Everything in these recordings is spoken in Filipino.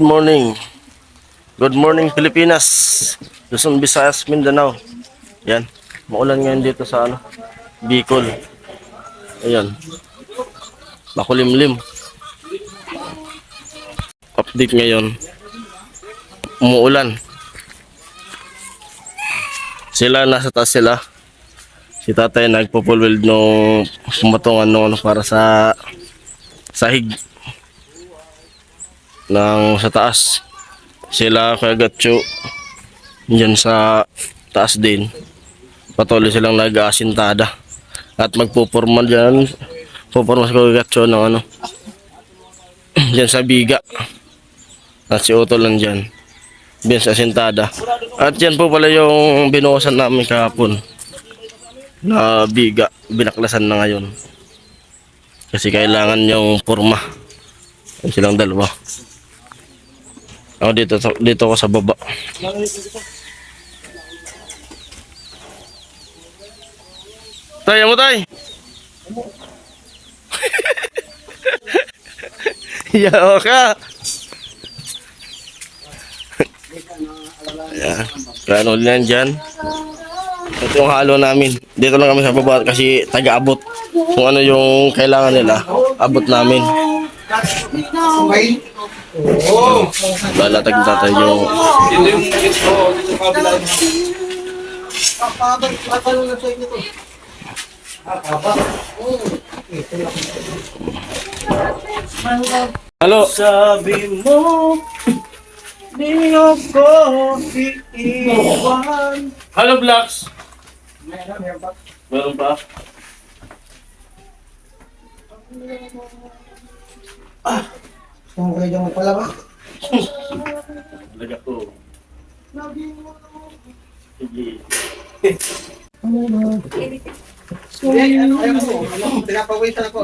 morning. Good morning Pilipinas. Luzon, Visayas, Mindanao. Yan. Maulan ngayon dito sa Bicol. Ayan. Makulimlim. Update ngayon. Umuulan. Sila nasa taas sila. Si tatay nagpo-full weld nung pumatungan nung para sa sahig ng sa taas. Sila Kuya Gatcho dyan sa taas din. Patuloy silang nag-aasintada at magpupurma dyan. Pupurma si Kuya Gatcho ng dyan sa biga. At si Otto lang dyan dyan sa asintada. At yan po pala yung binuhusan namin kahapon na biga. Binaklasan na ngayon kasi kailangan yung purma. Yan silang dalawa. Ako dito ako sa baba. Tay, mo tay. Yaw ka. Ayan. Plano lang dyan. Ito yung halo namin. Dito lang kami sa baba kasi taga-abot. Kung ano yung kailangan nila, abot namin. Balatag tatay yung halo. Sabi mo di ako iiwan. Halo Blacks. Meron pa? Kung kayo mo pala ba? Laga ko. Sige. Pinapawisan ako.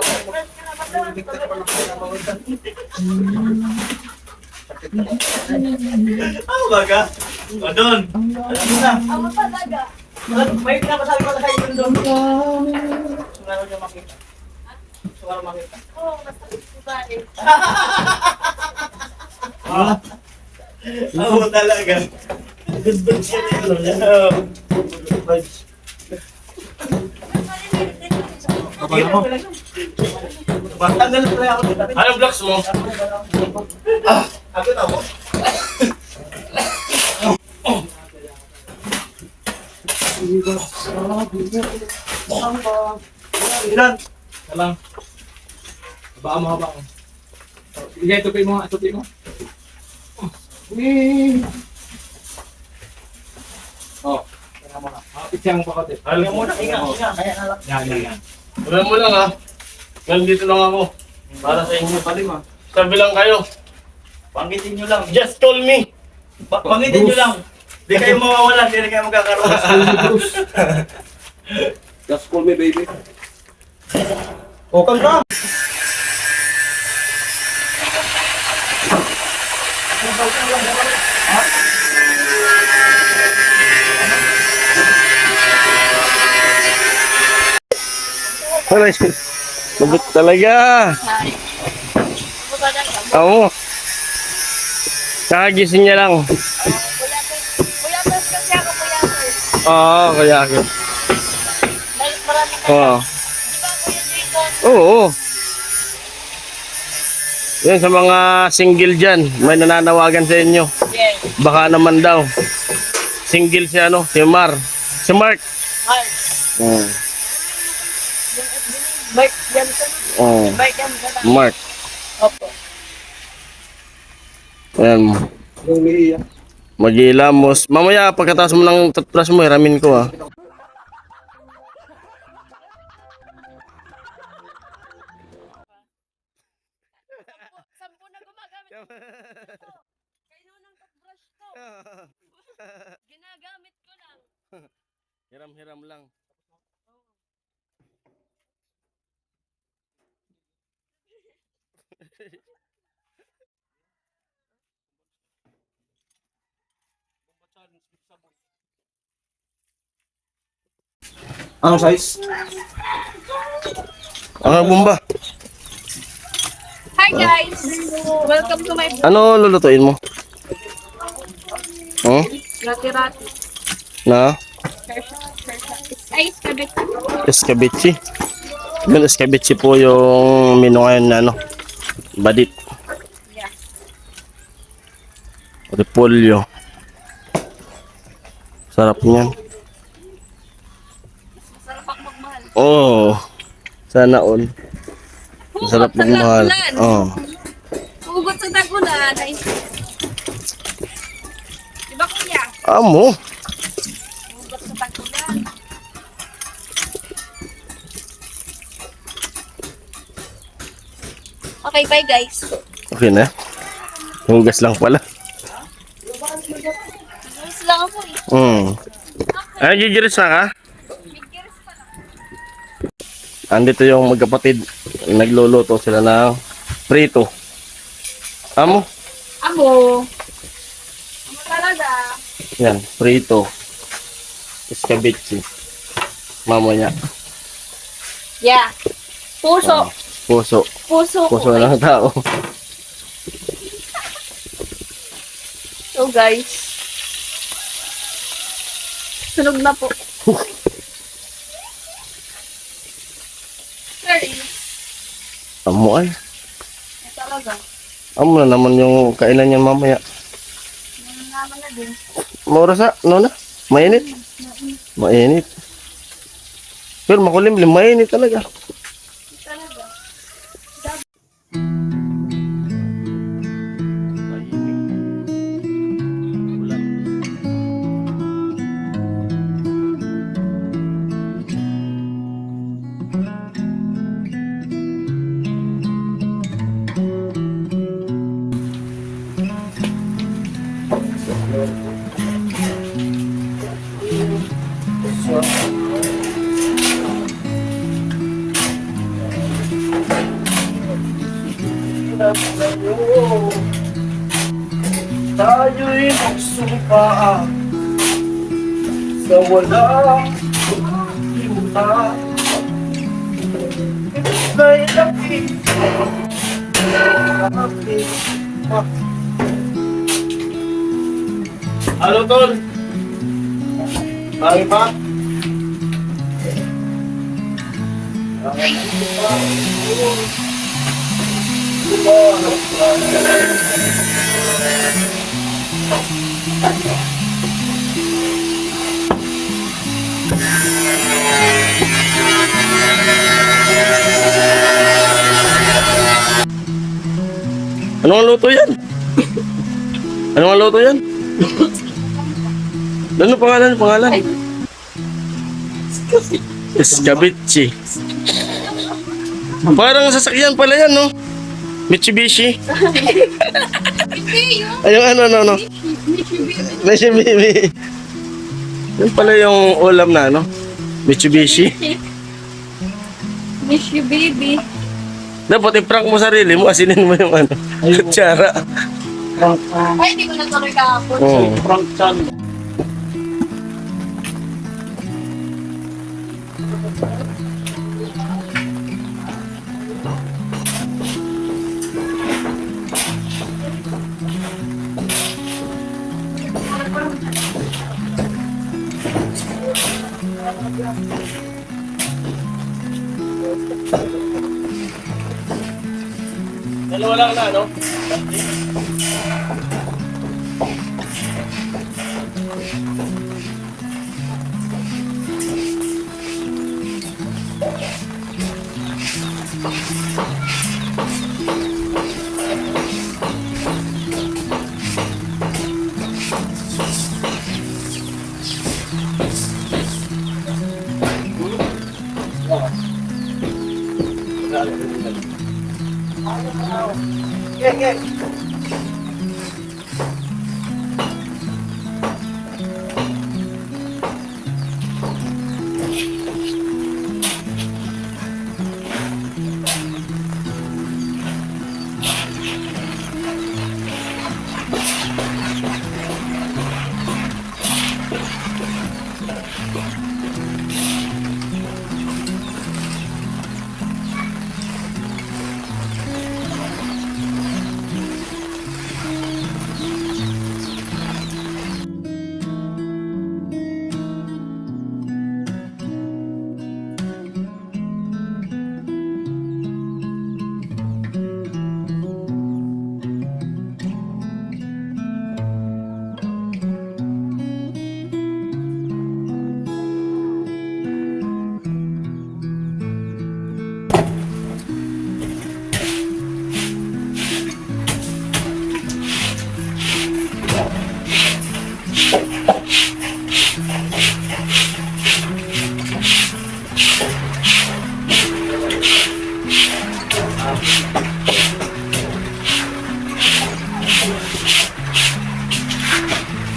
Bigtas pa ng pinapawisan. Ano ba ka? O doon. Alam mo na. Ako talaga. May pinapasabi ko na kayo doon. Sungaro niya makita. Sungaro makita. Oo, basta babae. Oo talaga. Good vibes yan eh. Good vibes. Tanggal na pala ako dito. Ano Blacks mo? Agad ako. Ilan? Salang. Baka mo habang. Sige, tupi mo. Tupi mo. Oh. Kaya mo na. Pitsya mo pa kasi. Alam mo na. Ingat. Kaya nalak. Yan. Alam mo lang ha. Nandito lang ako. Para sa inyo. Palima. Sabi lang kayo. Panggitin nyo lang. Just call me. Panggitin nyo lang. Di kayo mawawalan. Di kayo magkakaroon. Just call me baby. Okay ka. Aray, mabit talaga. Oo. Kakagising niya lang. Puyatos kasi ako, puyatos. Oo, kaya ako. Dahil maraming Oo. di ba ako yung tricon? Oo. Yan sa mga single dyan, may nananawagan sa inyo. Yes. Baka naman daw. Single si si Mar. Si Mark. Mark. Oo. Mark Jansen. Oo. Mark Jansen. Mark. Opo. Ayan. Yung umiiyak. Mag-iilamos. Mamaya pagkatapos mo ng toothbrush mo, hiramin ko ah. Sampu na gumagamit. Kayo ng toothbrush ko. Ginagamit ko lang. Hiram-hiram lang. Anong size? Ang bomba. Hi guys! Welcome to my Ano lulutuin mo? Hmm? Rati-rati. Na? Ay, skabit. Escabeche. Yung escabeche po yung menu ngayon na ano, badit. Yeah. Repolyo. Sarap niyan. Sarap ako magmahal. Oh, sana all. Masarap Hugot sa magmahal. tagulan. Oh. Hugot sa tagulan. Ay. Diba kuya? Amo. Hugot sa tagulan. Okay, bye guys. Okay na. Hugas lang pala. Gusto lang ako eh. Ay, gigiris na ka? Biggiris pa lang. Andito yung magkapatid. Nagluluto sila ng prito. Amo. Amo. Amo talaga. Yan, prito. Escabeche. Mamaya. Yeah. Puso. Puso. Puso ko. Puso ng tao. So guys. Sunog na po. Sorry. Amo ay. Talaga. Amo na naman yung kainan niyan mamaya. Naman na din. Maura sa, ano na? Mainit. Mainit. Pero makulimlim, mainit talaga. Talaga. Tayo'y magsumpa sa walang limutan. Ika'y lapit. Halo, Tol. Mari pa. Ano ang luto yan? Ano ang luto yan? Ano pangalan? Pangalan? Escabeche. Parang sasakyan pala yan, no? Mitsubishi. Hindi yun. Ayun, ano. Mitsubishi. Yun pala yung ulam na, no? Mitsubishi. Miss you, baby. Dapat i-prank mo sarili mo, asinin mo yung ano, kutsara. Ay, hindi ko natuloy kahapon. Oo. Frank Chan. Dalawa lang na, no?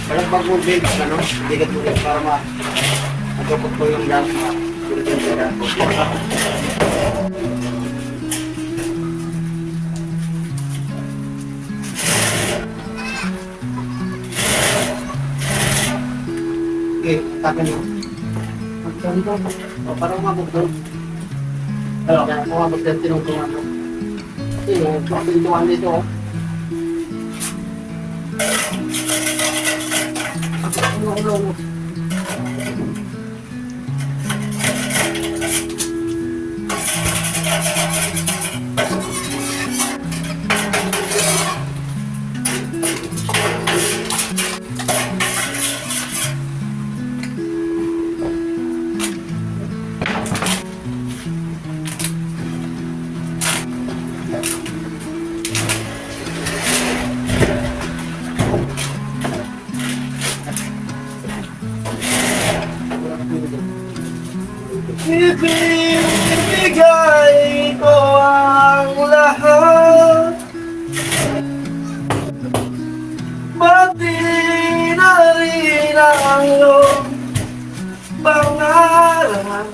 Walang pag-moving, ano? Hindi ka tulad para magkapag mo yung lang. Okay, takan mo. Parang umabot doon. Ano? Kaya umabot din tinutulungan mo. Kasi yung tinutulungan dito, oh. Ano. Ibibigay ko ang lahat. Pati na rin ang iyong pangarap.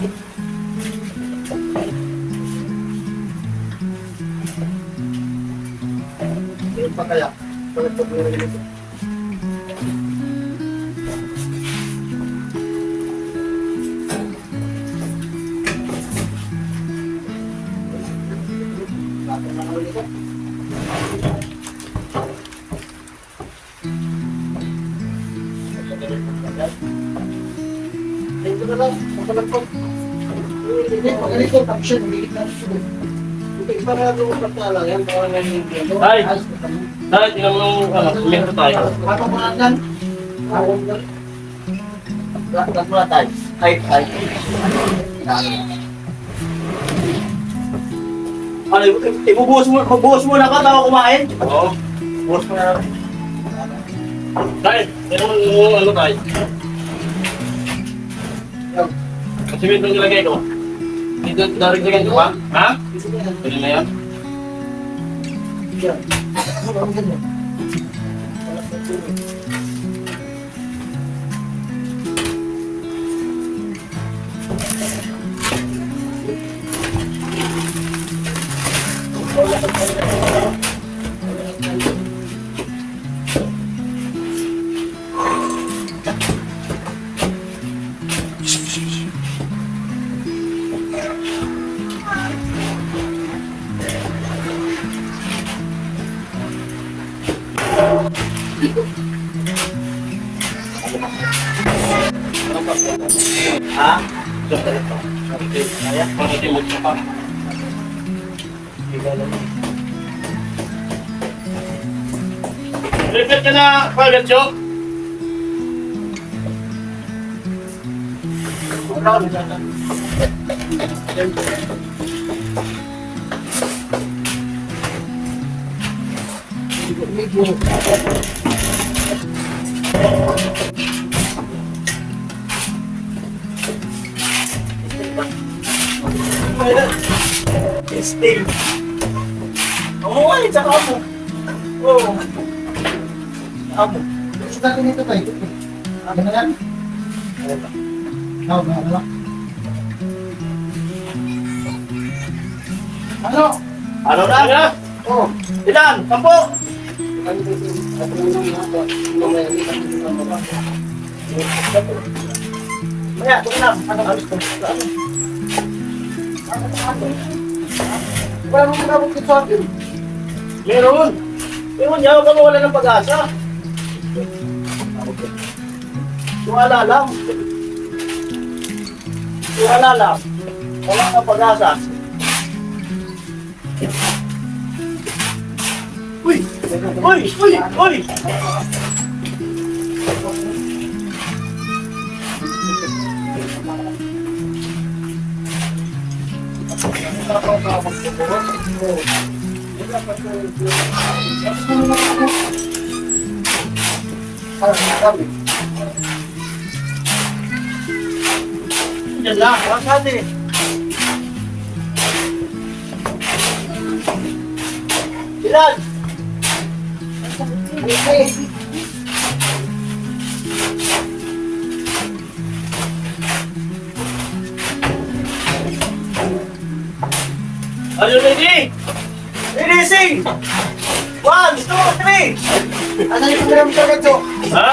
Yung pa kaya? Bakit pa po yung ito? Bakit na naman ito? Ito na lang, magkalag po. Hindi, magaling ko, tapos yun, hindi kita ito. Hindi, para lumabas na lang yan, para lang yung ito. Ay! Ayos ko kami. Dahil tingnan mo yung metro tayo. Bakit mo lang dyan? Bakit mo lang tayo? Ay. Ano, ibubuhos mo na ka bago kumain? Oo. Boss mo na lang. Dahil, tingnan mo yung ano tayo. Ang simento yung nilagay ko. Dito, darigdagan ko pa. Ha? Pwede na yan? Ha? Kaya, pagkatimod ka pa. Repeat ka na, Pilot Joe. Stay. Oo, ay, tsaka mo. Oo. Amo. Gusto natin ito tayo. Ano na yan? Ano? Ano? Ano na? Oh. Ilan? 10? Maya, ito na. Ano gusto? Wala mong nabot ko sa akin. Meron. Ewan niya, huwag ka mawala ng pag-asa. Tuwala lang. Tuwala lang. Wala kang pag-asa. Uy! Uy! Uy! Uy! Yan lang, lakad eh. Ilan? Okay. Are you ready? Ready, sing! 1, 2, 3! Ano yung program sa gato? Ha?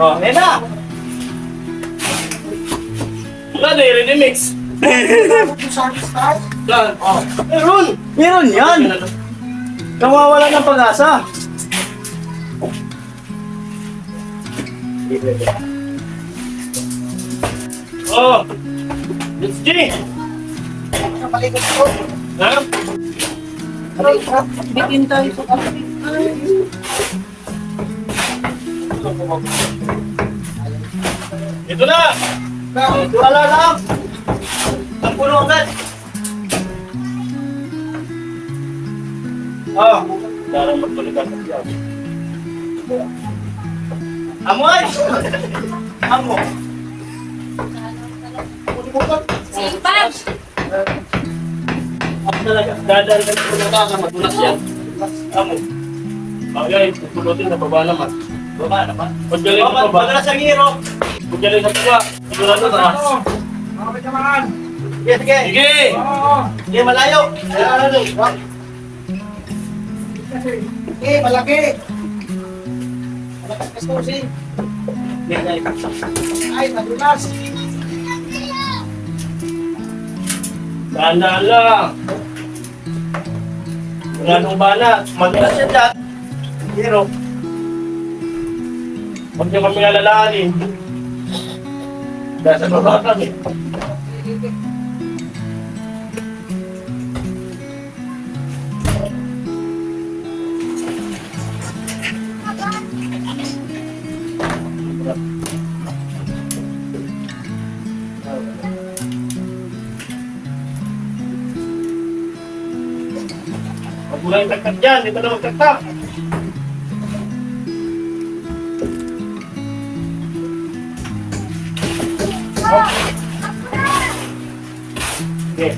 Oh, Ayan na! wala na ready mix. Saan? Oh. Meron yan! Nawawala ng pag-asa. Oh. Let's G. Napalikot ko. Ha? Bitin tayo sa kape. Ito na. Wala lang! Ang puno agad! Oh. Darang magtulikan ng siya. Amoy! Amo! Sipag! Ako talaga. Dadaan ka na madulas yan. Amo. Bagay, pupulutin na baba naman. Baba naman. Pag galing sa baba. Pagkala sa giro. Pag galing sa baba. Sigurado na. Mga kasamaan. Sige, sige. Sige! Oo. Sige, malayo. Sige, malaki. Malakas ka susi. Ay, nadulas. Dahan-dahan lang. Wala nung banat. Madulas yan dyan. Giro. Huwag niyo kami alalahanin. Dahil sa baba kami. Huwag mo lang tagtag dyan. Dito na magtagtag. Okay.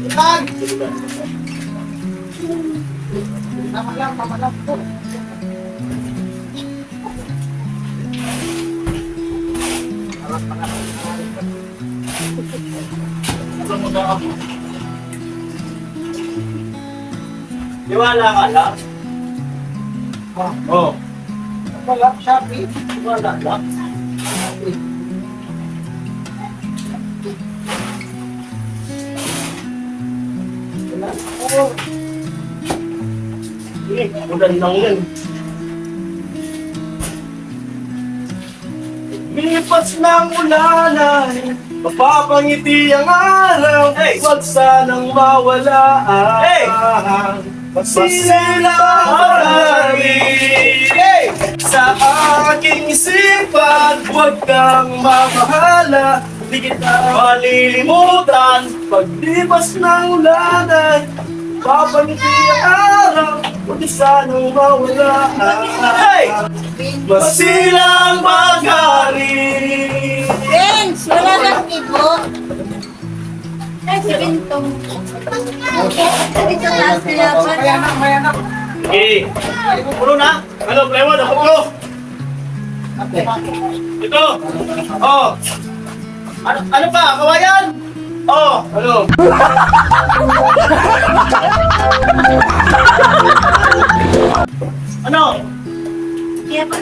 Ilan? Tama lang, tama lang. Iwala ka lang. Oh. Wala, Shopee. Wala lang. Wala. Oh. Sige, ulan lang yan. Lipas ng ulanan, mapapangiti ang araw, Hey! wag sanang mawala. Hey! Pasilang marami Hey! sa aking isipan, huwag kang mamahala, di kita malilimutan. Paglipas ng ulanan, papangiti ang araw, huwag sanang mawala. Hey! Masilang maghari. Vince, wala nang ibo. Ay, si Bintong. Sabi sa taas nila pa. Mayanak. Okay. Puro na. Ano, Playwood? Ako ko. Ito. Oh. Ano pa? Kawayan? Oh. Ano? Ano? Kaya pa.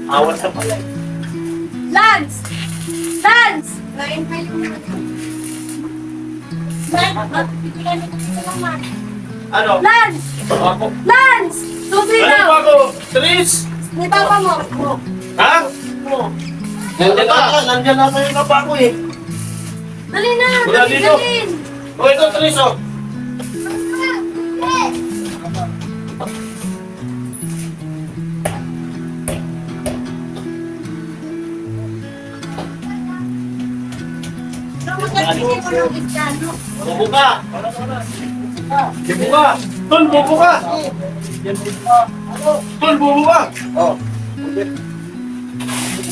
Awas na pala. Lance! Lance! Lain pa yung Lance! Ano? Lance! Ako. Lance! Susi Ano daw! pa ako? Tris? Ni Papa mo. Ha? Nandiyan na. Nandiyan na yung napa ko eh. Dali na! Wala Dali, dito. dalhin. O ito, Tris, oh. Hindi mo nang iskano. Bobo ka! Bobo ka! Tol, bobo ka! Tol, bobo ka! Oh.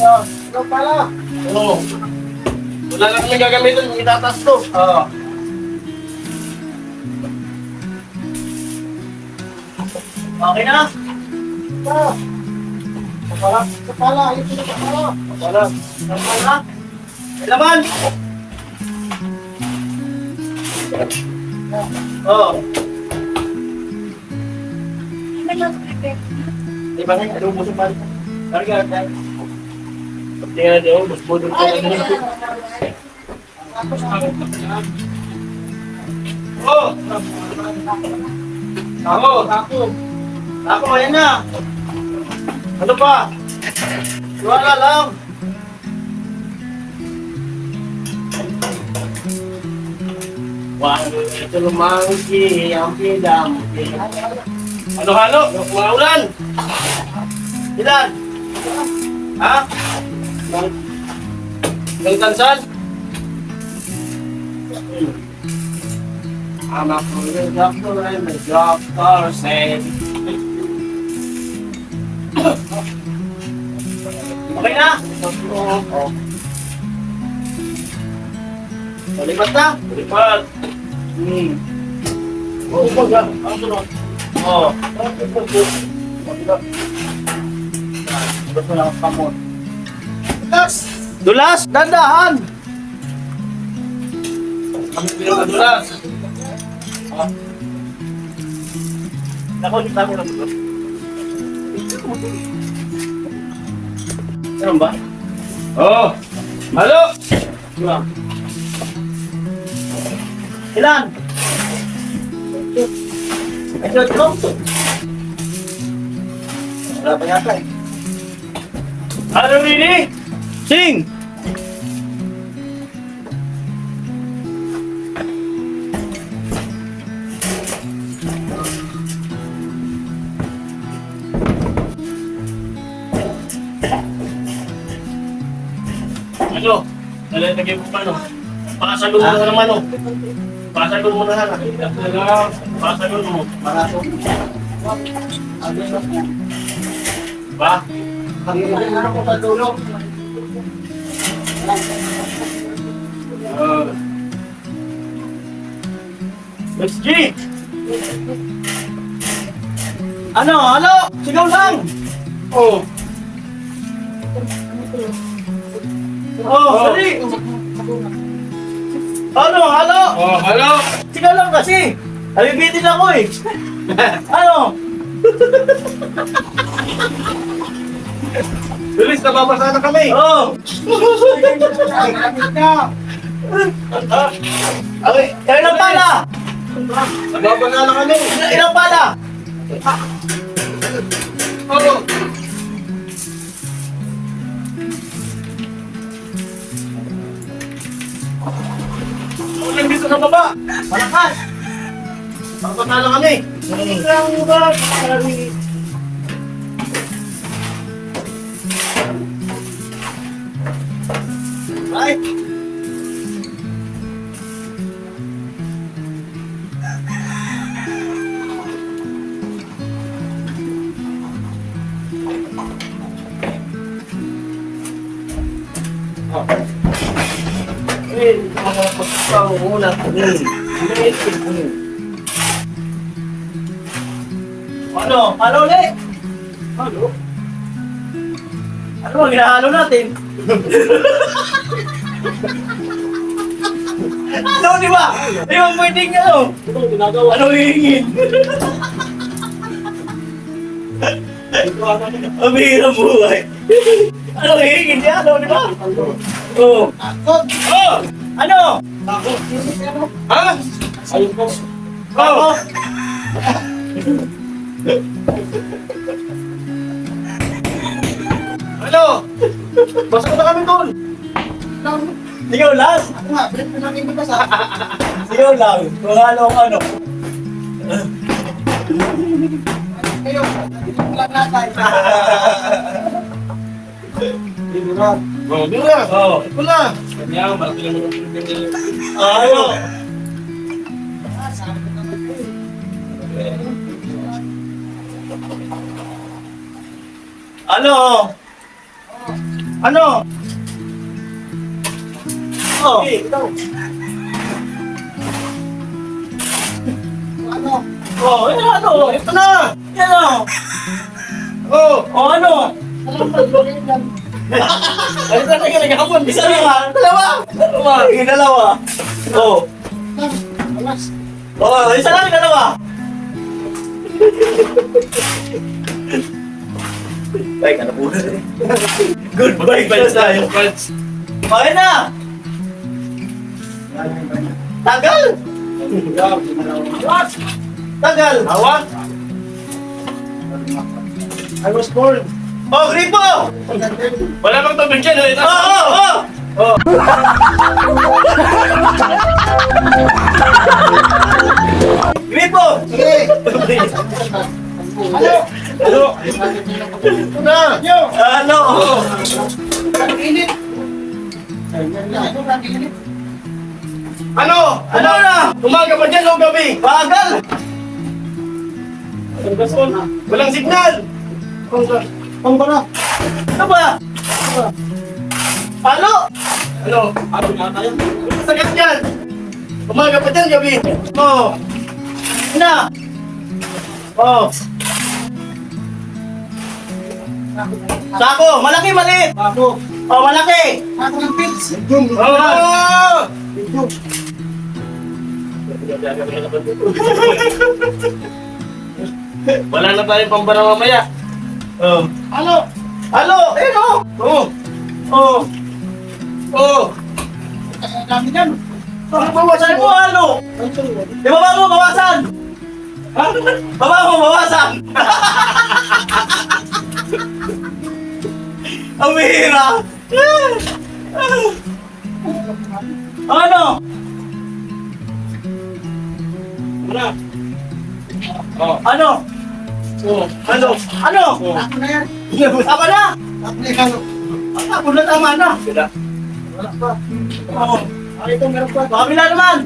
Ano pala? Oo. Wala lang kami gagamitin kung itatas to. Oo. Okay na? Ah. Kapala, ayun sila kapala. Wala. Wala. May laman! Oo. May nag-prepare. Di ba nga, ano busog pa rin? Karga, karga. Tingnan natin, oh, mas budol ko. Oh! Tako! Tako! Tako, ayan na! Ano pa? Wala lang! One little monkey, Humpty Dumpty. Halo-halo! Maulan! Ilan? Ha? Ng tansan? I'm a foolish doctor and the doctor said. Okay na? Malipat na? Lipat! Oo, pag ang sunod. Oo. Gusto na ang kamot. Dulas! Dulas! Dandahan! Kami pinakadulas. Ako, hindi tayo na dulas. Ano ba? Oo! Halo! Ilan? Ito, ito. Wala pa yata eh. Ano, Rini? Sing! Ano? Nalalagay mo pa, no? Pakasalo mo na naman, no? Pakasalo mo na lang. Pakasalo mo. Maraso. Ba? Kanina na ako sa dulo. Let's G! Ano? Halo? Sigaw lang! Oh. Oh, dali! Ano? Halo? Oh, halo! Sigaw lang kasi! Nabibitin ako eh! Ano? Bilis, nababasa na kami! Oh! Okay, ilang pala? Nababasa na kami! Ilang pala? Oh! Ulang dito sa baba! Malakas! Nababasa na kami! Ilang ba? Ay! Mga pagkakahula. Ano? Ano ulit? Halo? Ano ang hinahalo natin? Ano, di ba? Di ba pwedeng ano? Ito, ginagawa. Ano hihingin? Ang hirap buhay. Ano hihingin niya? Ano, di ba? Oo. Takot! Oh! Ano? Takot! Ha? Ayun po. Oh! Ano? Basta na kami doon! Sigaw lang! Ako nga, break na namin di ba sa... Sigaw lang! Kung ano. Kayo, nandito lang natin. Bira. Oh, bira. Oh, ito na. Kanya, malaki naman ang pinagdala. Ayo. Sabi ko naman po eh. Ano? Ano? Oh. Ito. Ano? Oh, ano? Ito na. Yan o. Oh, oh, ano? Alam mo, yun lang. Ay, ito na yung nagkakapon. Isa na. Dalawa. Dalawa. Yung dalawa. Oh. Alas. Oh, isa lang yung dalawa. Bye ka na po. Goodbye, friends tayo. Okay na. Tagal. What? Tagal. Awan. I was born. Oh, gripo. Wala bang tubig dyan? Oo, oo, oo. Oh. Gripo. Sige. Ano? Ano? Ito na. Yo. Ano? Ang init. Ano ang init? Ano? Ano na? Umaga pa dyan o gabi? Bagal! Walang signal! Pang bara. Ano ba? Ano? Ano? Ano nga tayo? Sagat yan! Umaga pa dyan, gabi! Oo! Na! Oo! Sako! Malaki, maliit! Ako. Oh, malaki! Ako ng pills. Medium. Oo! Medium. Wala na tayong pambara mamaya. Oh. Ano? Halo! Eh no! Oh! Oh! Oh! Ang dami yan. Bawasan mo, halo! Di baba mo, bawasan! Ha? Baba mo, bawasan! Ang bihira! Ano? Ano? Oh. Ano? Oh. Ano? Ano? Ako na yan. Tama na! Ako na yan. Ako na tama na! Wala pa. Oo. Ay, ito meron pa. Kabila naman!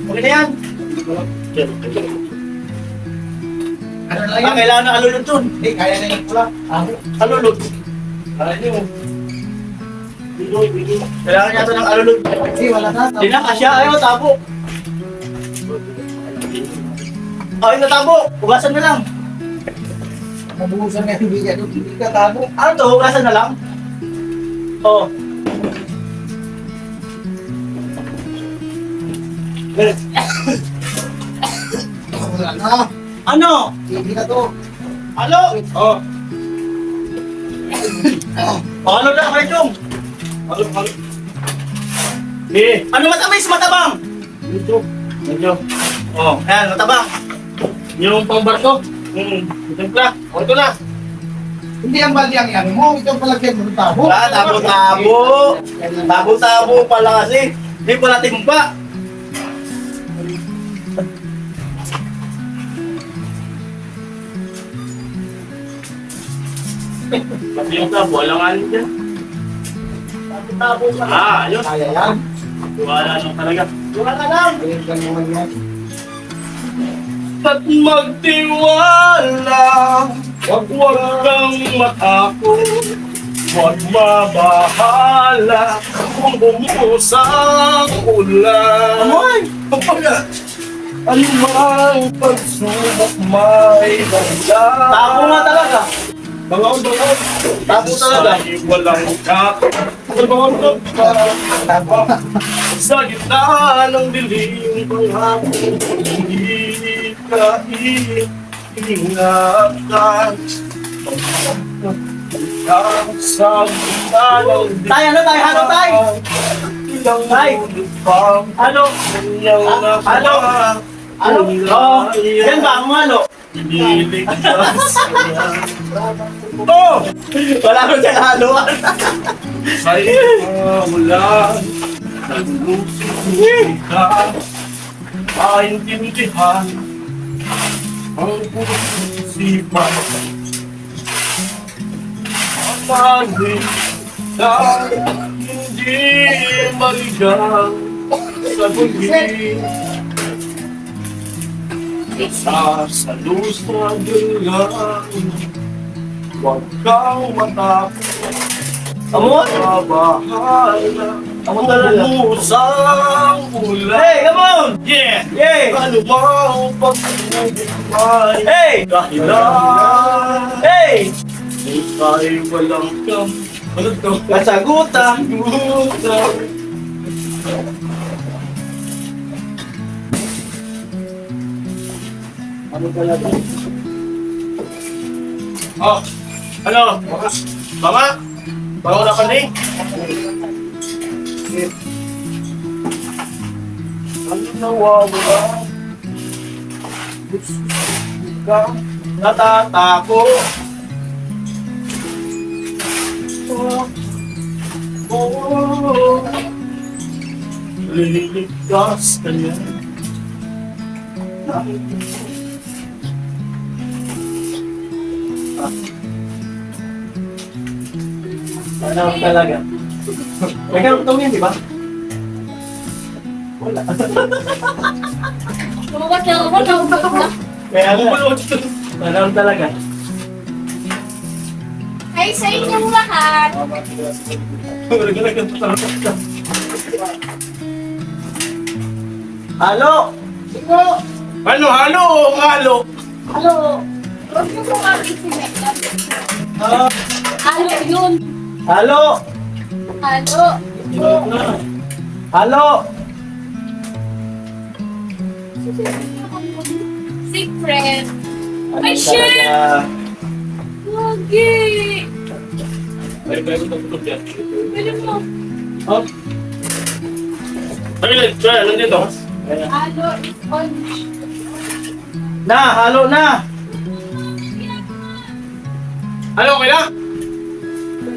Okay na yan! Ano na Ah, yan? kailangan na alulod dun. Hindi, kaya na yan pula. Alulod. Kaya niyo. Kailangan niya ito ng alulod. Hindi, wala na. Hindi na, kasya. Ayaw, tabo. Ay, natabo. Hugasan na lang. Nabuhusan na yung bigyan. Hindi ka tabo. Ano to? Hugasan na lang? Oo. Wala na. Ano? Hindi na to. Halo? Oo. Ano na, kay Chong? Halo. Eh, ano matamis, matabang? Ito. Medyo. Oh, ayan, matabang. Yung pangbarko? Timpla. O, ito na. Hindi ang bali ang yan mo. Ito ang palagyan mo ng tabo. Ah, tabo-tabo. Tabo-tabo pala kasi. Hindi pala timba. Pati yung tabo, walang alin dyan. Tabo-tabo pa. Ah, ayun. Kaya yan. Wala lang talaga. Wala lang. Ayun ka naman yan. At magtiwala, wag kang matakot, wag mabahala kung bumuhos ang ulan. Amoy! Ano mang pagsubok may dahilan. Tabo nga talaga. Bangaw. Tabo talaga. Walang bangaw. Tabo. Sa gitna ng dilim ng hapon, hindi ka iingatan. Sa gitna ng dilim. Tay, ano tay? Ano tay? Tay! Ano? Ano? Ano? Oh, yan ba ang ano? Iniligtas Oh! Wala ko dyan haluan. Sa ipamulan, naglusin ka, maintindihan ang pusipan. Umamin na hindi maligang sa bugin. Sa lusa lang, huwag kang matapos. Amo? Bahala. Amo talaga. Musang ulan. Hey, come on! Yeah! Hey! Ano ba ang pag-ibig? Hey! Dahilan Hey! ay walang kam. Ano to? Kasagutan! Kasagutan. Ano talaga? Oh, ano? Baka? Baka na pa ni? Ano nawawala? Gusto ka natatako? Oh, liligtas ka niya. Ano talaga? May karugtong yan, di ba? Wala. Lumabas lang ako, naubos na. Kaya nga. Ano talaga? Ay, sa inyong lahat. Halo! Ito, Ano, halo o ngalo? halo. Huwag mo kong aking sinekla. Halo yun. Halo! Halo. Halo! Secret. Ano Ay, shit! talaga? Lagi. Pwede mo. Oh, Ay, kaya nandito. Halo is on. na! Halo na! Ano, okay na?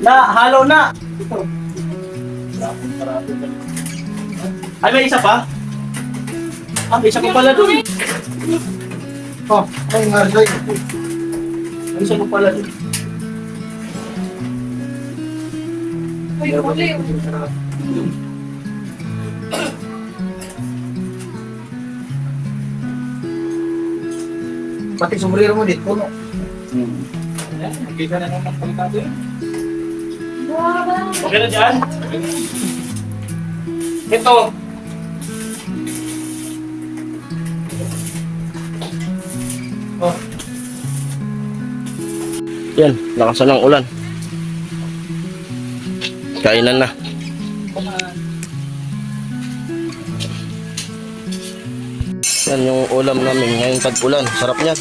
Na! Halo na! Ay, may isa pa? Ah, may isa pa pala dun. Oh, ay nga, Zay. May isa pa pala dun. Uy, huli. Pati sombrero mo dito, no? Wow. Okay na dyan? Ito. Oh, Yan, lakasan ng ulan. Kainan na. Yan yung ulam namin ngayong tag-ulan. Sarap niyan.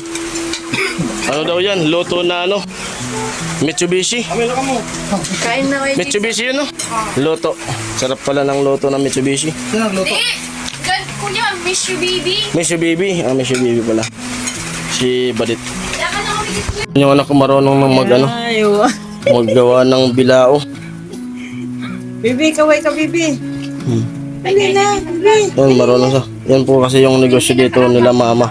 Ano daw yan? Luto na ano? Mitsubishi. Kain na kayo. Mitsubishi yun, no? Luto. Sarap pala ng luto ng Mitsubishi. sino ang luto? Kuya, miss you, baby. Mitsubishi. Ah, Mitsubishi pala. Si Badit. Yaman ako dito. Yung anak ko marunong ng maggawa ng bilao. Bibi, kaway ka, Bibi. Dali na, Bibi. Yan, marunong siya. Yan po kasi yung negosyo dito nila mama.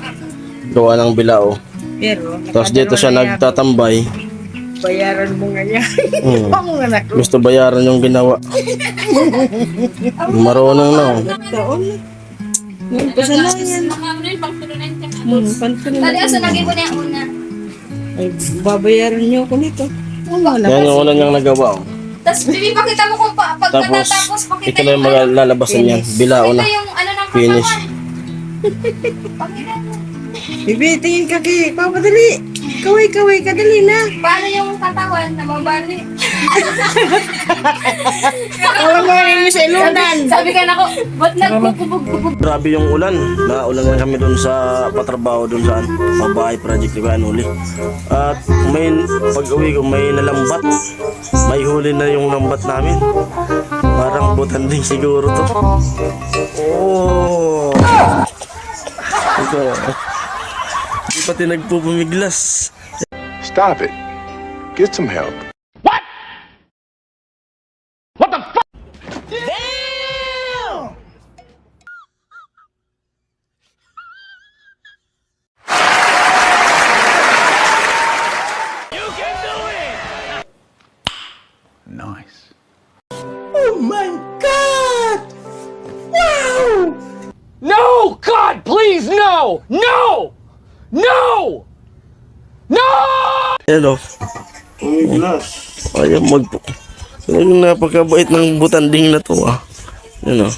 Gawa ng bilao. Pero, Tapos dito siya nagtatambay. bayaran mo nga yan. Hmm. Ang anak ko. Gusto bayaran yung ginawa. Marunong na. Oh. Taon na. Yung kasalanan. Ano yung pangtulunan ka? Pantunan Tadi, asa na. lagi ko na yung una. Ay, babayaran niyo ako nito. Ang anak Yan ko. yung una niyang nagawa. Oh. Tapos, baby, pakita mo kung Tapos, pagkatapos, pakita ito na yung mga lalabasan niyan. Bilao na. Pakita yung ano ng Finish. katawan. Pakita mo. Bibi, tingin ka kay papadali. Kaway ka, dali na. Paano yung katawan na mabali? Alam mo rin yung sa ilunan. Sabi ka na ko, ba't nagpupubog-bubog? Grabe yung ulan. Naulan na kami doon sa patrabaho doon sa babae project ni Kuya Nuli. At may pag-uwi ko may nalambat. May huli na yung lambat namin. Parang butanding siguro to. Oh. Ito. Di pati nagpupumiglas. Stop it. Get some help. No! God, please, no! No! No! No! Hello. Ayaw Talagang napakabait ng butanding na to ah. Yan oh.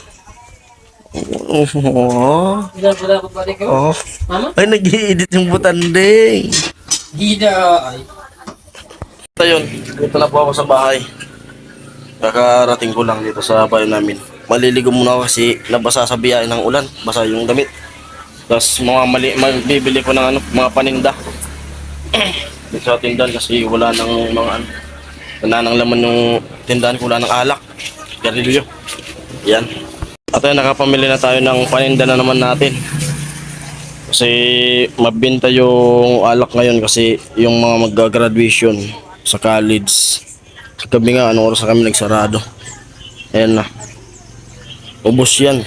Oh. Ay, nag-i-edit yung butanding. Ito yun. Dito na po ako sa bahay. Kakarating ko lang dito sa bahay namin. Maliligo muna ako kasi nabasa sa biyahe ng ulan. Basa yung damit. Tapos magbibili ko ng mga paninda. Dito sa tindahan kasi wala nang mga wala nang laman yung tindahan ko, wala nang alak. Garilyo. Yan. At ayun, nakapamili na tayo ng paninda na naman natin. Kasi mabenta yung alak ngayon kasi yung mga mag-graduation sa college. Gabi nga, anong oras na kami nagsarado. Ayan na. Ubos yan.